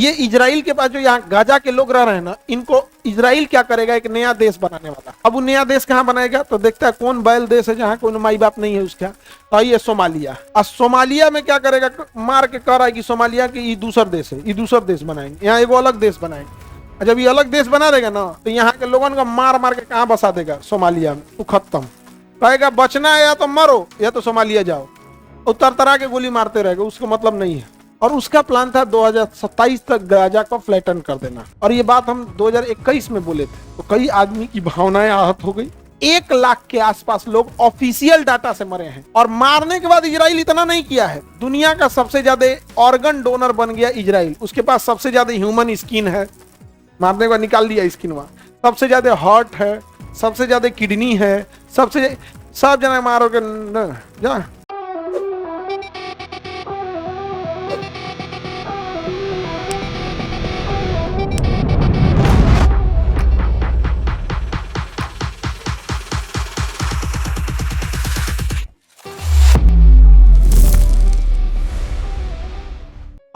ये इजराइल के पास जो यहाँ गाजा के लोग रह रहे हैं ना, इनको इजराइल क्या करेगा, एक नया देश बनाने वाला। अब वो नया देश कहाँ बनाएगा, तो देखता है कौन बैल देश है जहाँ कोई माई बाप नहीं है उसका, तो ये सोमालिया। और सोमालिया में क्या करेगा, मार के कह रहा है कि सोमालिया की ये दूसर देश है, ये दूसर देश बनाएंगे, यहाँ एगो अलग देश बनाएंगे। जब ये अलग देश बना देगा ना, तो यहाँ के लोगों को मार मार के कहाँ बसा देगा, सोमालिया में। वो खत्म, कहेगा बचना है या तो मरो या तो सोमालिया जाओ, उतर तरह के गोली मारते रहेगा, उसको मतलब नहीं है। और उसका प्लान था 2027 तक गाजा को फ्लैटन कर देना। और ये बात हम 2021 में बोले थे, तो कई आदमी की भावनाएं आहत हो गई। 1 लाख के आसपास लोग ऑफिशियल डाटा से मरे हैं। और मारने के बाद इजराइल इतना नहीं किया है, दुनिया का सबसे ज्यादा ऑर्गन डोनर बन गया इजराइल। उसके पास सबसे ज्यादा ह्यूमन स्किन है, मारने के बाद निकाल दिया स्किन वहां, सबसे ज्यादा हार्ट है, सबसे ज्यादा किडनी है, सबसे सब जना मारोगे जा।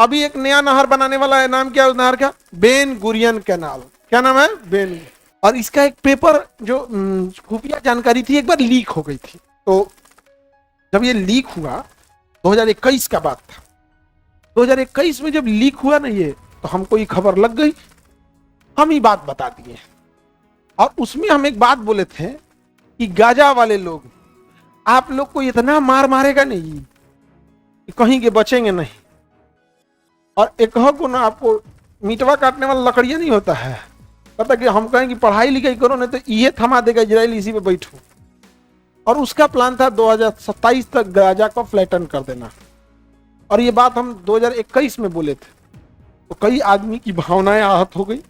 अभी एक नया नहर बनाने वाला है, नाम क्या है उस नहर का, बेन गुरियन कैनाल। क्या नाम है, बेन। और इसका एक पेपर जो खुफिया जानकारी थी, एक बार लीक हो गई थी। तो जब ये लीक हुआ, 2021 का बात था, 2021 में जब लीक हुआ ना ये, तो हमको ये खबर लग गई, हम ये बात बता दिए। और उसमें हम एक बात बोले थे कि गाजा वाले लोग, आप लोग को इतना मार मारेगा नहीं कि कहीं के बचेंगे नहीं। और एक को ना, आपको मीटवा काटने वाला लकड़ियां नहीं होता है, पता कि हम कहें कि पढ़ाई लिखाई करो, नहीं तो ये थमा देगा इजराइल, इसी पे बैठो। और उसका प्लान था 2027 तक गाजा को फ्लैटन कर देना। और ये बात हम 2021 में बोले थे, तो कई आदमी की भावनाएं आहत हो गई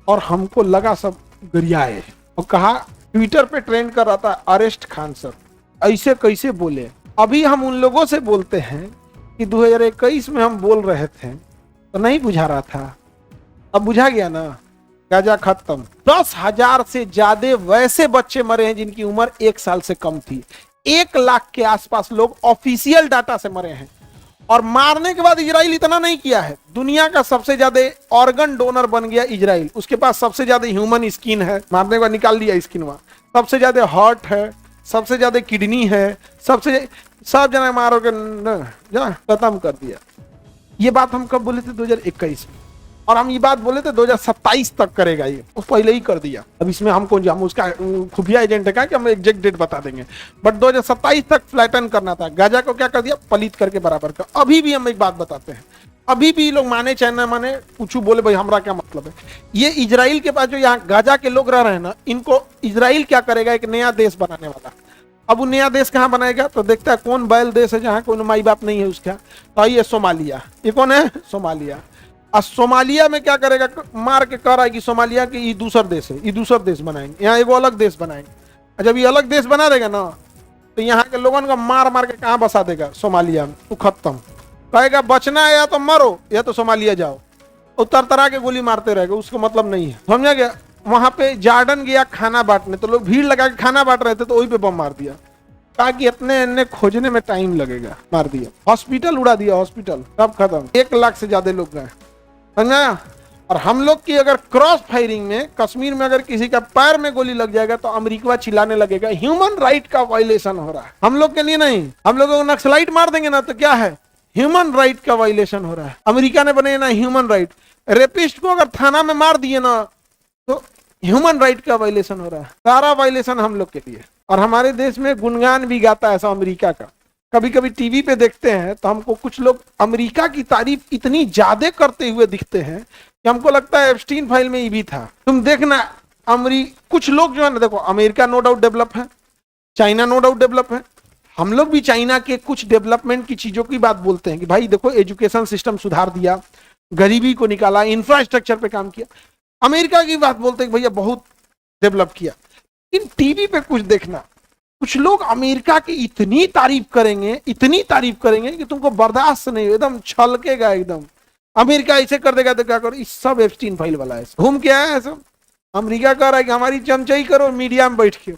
और हमको लगा सब गरियाए। और कहा, ट्विटर पे ट्रेंड कर रहा था, अरेस्ट खान सर, ऐसे कैसे बोले। अभी हम उन लोगों से बोलते हैं कि 2021 में हम बोल रहे थे तो नहीं बुझा रहा था, अब बुझा गया ना, गाजा खत्म। 10,000 से ज्यादा वैसे बच्चे मरे हैं जिनकी उम्र 1 साल से कम थी। 1 लाख के आसपास लोग ऑफिशियल डाटा से मरे हैं। और मारने के बाद इजराइल इतना नहीं किया है, दुनिया का सबसे ज्यादा ऑर्गन डोनर बन गया इजराइल। उसके पास सबसे ज्यादा ह्यूमन स्किन है, मारने के बाद निकाल दिया स्किन वहां, सबसे ज्यादा हार्ट है, सबसे ज्यादा किडनी है, सबसे सब जना मारोगे जा, खत्म कर दिया। ये बात हम कब बोले थे, 2021 में। और हम ये बात बोले थे 2027 तक करेगा ये, वो पहले ही कर दिया। अब इसमें हमको, हम उसका खुफिया एजेंट है कि हम एग्जैक्ट डेट बता देंगे, बट 2027 तक फ्लैटन करना था। गाजा को क्या कर दिया, पलित करके बराबर का। अभी भी हम एक बात बताते हैं, अभी भी लोग माने चाहे ना माने, पूछू बोले भाई हमारा क्या मतलब है। ये इजराइल के पास जो यहाँ गाजा के लोग रह रहे हैं ना, इनको इजराइल क्या करेगा, एक नया देश बनाने वाला। अब वो नया देश कहाँ बनाएगा, तो देखता है कौन बैल देश है जहाँ कोई माई बाप नहीं है उसका, तो ये सोमालिया। ये कौन है, सोमालिया। और सोमालिया में क्या करेगा, मार के कह रहा है कि सोमालिया की ये दूसर देश है, ये दूसर देश बनाएंगे, यहाँ एगो अलग देश बनाएंगे। जब ये अलग देश बना देगा ना, तो यहाँ के लोगों को मार मार के कहाँ बसा देगा, सोमालिया में। वो खत्म, कहेगा बचना है या तो मरो या तो सोमालिया जाओ, उतर तरह के गोली मारते रहेगा, उसको मतलब नहीं है, समझा गया। वहां पे जार्डन गया खाना बांटने, तो लोग भीड़ लगा के खाना बांट रहे थे, तो वही पे बम मार दिया, ताकि इतने खोजने में टाइम लगेगा, मार दिया। हॉस्पिटल उड़ा दिया, हॉस्पिटल सब खत्म। 1 लाख से ज्यादा लोग गए, समझा। और हम लोग की अगर क्रॉस फायरिंग में कश्मीर में अगर किसी का पैर में गोली लग जाएगा, तो अमेरिका चिल्लाने लगेगा ह्यूमन राइट का वायलेशन हो रहा है। हम लोग के लिए नहीं, हम लोगों को नक्सलाइट मार देंगे ना, तो क्या है, ह्यूमन राइट का वायलेशन हो रहा है। अमेरिका ने बने ना ह्यूमन राइट, रेपिस्ट को अगर थाना में मार दिए ना, तो ह्यूमन राइट का वायलेशन हो रहा है। सारा वायलेशन हम लोग के लिए। और हमारे देश में गुणगान भी गाता है ऐसा अमेरिका का। कभी कभी टीवी पे देखते हैं तो हमको कुछ लोग अमेरिका की तारीफ इतनी ज्यादा करते हुए दिखते हैं कि हमको लगता है एप्स्टीन फाइल में ये भी था। तुम देखना, कुछ लोग जो है ना, देखो अमेरिका नो डाउट डेवलप है, चाइना नो डाउट डेवलप है। हम लोग भी चाइना के कुछ डेवलपमेंट की चीजों की बात बोलते हैं कि भाई देखो एजुकेशन सिस्टम सुधार दिया, गरीबी को निकाला, इंफ्रास्ट्रक्चर पे काम किया। अमेरिका की बात बोलते हैं कि भैया बहुत डेवलप किया। इन टीवी पे कुछ देखना, कुछ लोग अमेरिका की इतनी तारीफ करेंगे, इतनी तारीफ करेंगे कि तुमको बर्दाश्त नहीं, एकदम छलकेगा एकदम। अमेरिका ऐसे कर देगा तो क्या करो, इस सब एप्स्टीन फाइल वाला है, घूम के आया है सब। अमेरिका कह रहा है कि हमारी चमचाई करो मीडिया में बैठ के,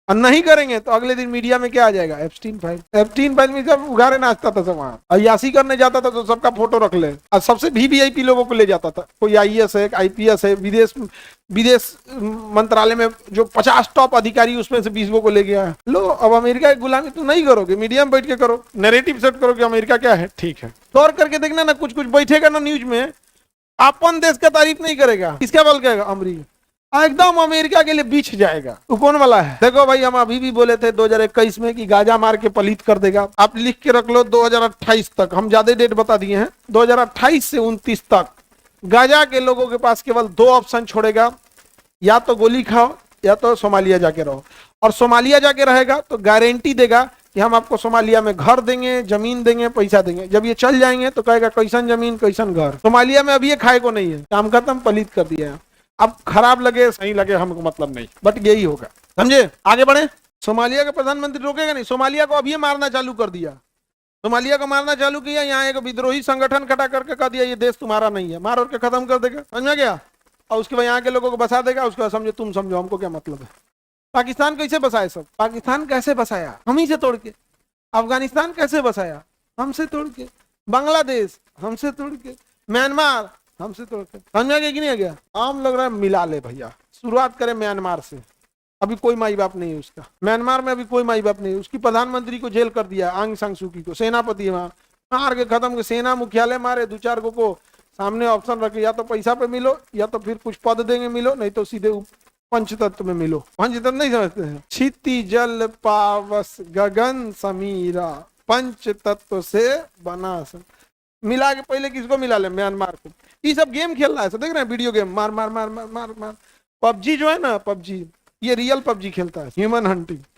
और नहीं करेंगे तो अगले दिन मीडिया में क्या आ जाएगा, एप्स्टीन फाइल। एप्स्टीन फाइल में जब उघारे नाचता था सब, वहां अयासी करने जाता था तो सबका फोटो रख ले, और सबसे वीवीआईपी लोगों को ले जाता था। कोई आईएएस है, आईपीएस है, विदेश विदेश मंत्रालय में जो 50 टॉप अधिकारी उसमें से 20 को ले गया है। लो अब अमेरिका की गुलामी तुम नहीं करोगे, मीडिया में बैठ के करो, नैरेटिव सेट करो कि अमेरिका क्या है, ठीक है। गौर करके देखना ना, कुछ कुछ बैठेगा ना न्यूज में, अपन देश का तारीफ नहीं करेगा, किसका बल कहेगा, अमरीका, एकदम अमेरिका के लिए बीच जाएगा। वो कौन वाला है? देखो भाई, हम अभी भी बोले थे 2021 में कि गाजा मार के पलीत कर देगा। आप लिख के रख लो 2028 तक, हम ज्यादा डेट बता दिए हैं, 2028 से 29 तक गाजा के लोगों के पास केवल 2 ऑप्शन छोड़ेगा, या तो गोली खाओ या तो सोमालिया जाके रहो। और सोमालिया जाके रहेगा तो गारंटी देगा कि हम आपको सोमालिया में घर देंगे, जमीन देंगे, पैसा देंगे। जब ये चल जाएंगे तो कहेगा कैसन जमीन कैसन घर। सोमालिया में अभी ये खाए को नहीं है, काम खत्म, पलीत कर दिया है। अब खराब लगे सही लगे हमको मतलब नहीं, बट यही होगा, समझे। आगे बढ़े। सोमालिया का प्रधानमंत्री रोकेगा नहीं, सोमालिया को अभी मारना चालू कर दिया, सोमालिया को मारना चालू किया। यहाँ एक विद्रोही संगठन खड़ा करके कह दिया ये देश तुम्हारा नहीं है, मार और के खत्म कर देगा, समझ में गया। और उसके बाद यहाँ के लोगों को बसा देगा, उसके बाद समझो तुम समझो हमको क्या मतलब है। पाकिस्तान कैसे बसाए सब, पाकिस्तान कैसे बसाया, हम ही से तोड़ के। अफगानिस्तान कैसे बसाया, हमसे तोड़ के। बांग्लादेश हमसे तोड़ के। म्यांमार हमसे तोड़ के। समझ में गया कि नहीं आ गया। आम लग रहा है मिला ले भैया, शुरुआत करें म्यांमार से। अभी कोई माई बाप नहीं है उसका, म्यांमार में अभी कोई माई बाप नहीं है। उसकी प्रधानमंत्री को जेल कर दिया, आंग सांग सूकी को, सेनापति है वहां, मार के खत्म के। सेना मुख्यालय मारे, 2-4 को सामने ऑप्शन रखे, या तो पैसा पे मिलो या तो फिर कुछ पद देंगे मिलो, नहीं तो सीधे पंचतत्व में मिलो। पंचतत्व नहीं समझते हैं, क्षिति जल पावस गगन समीरा, पंचतत्व से बना सब मिला के। पहले किसको मिला ले, म्यांमार को। ये सब गेम खेल रहा है, देख रहे हैं वीडियो गेम, मार मार मार मार मार मार। पबजी जो है ना, पबजी ये रियल पबजी खेलता है, ह्यूमन हंटिंग।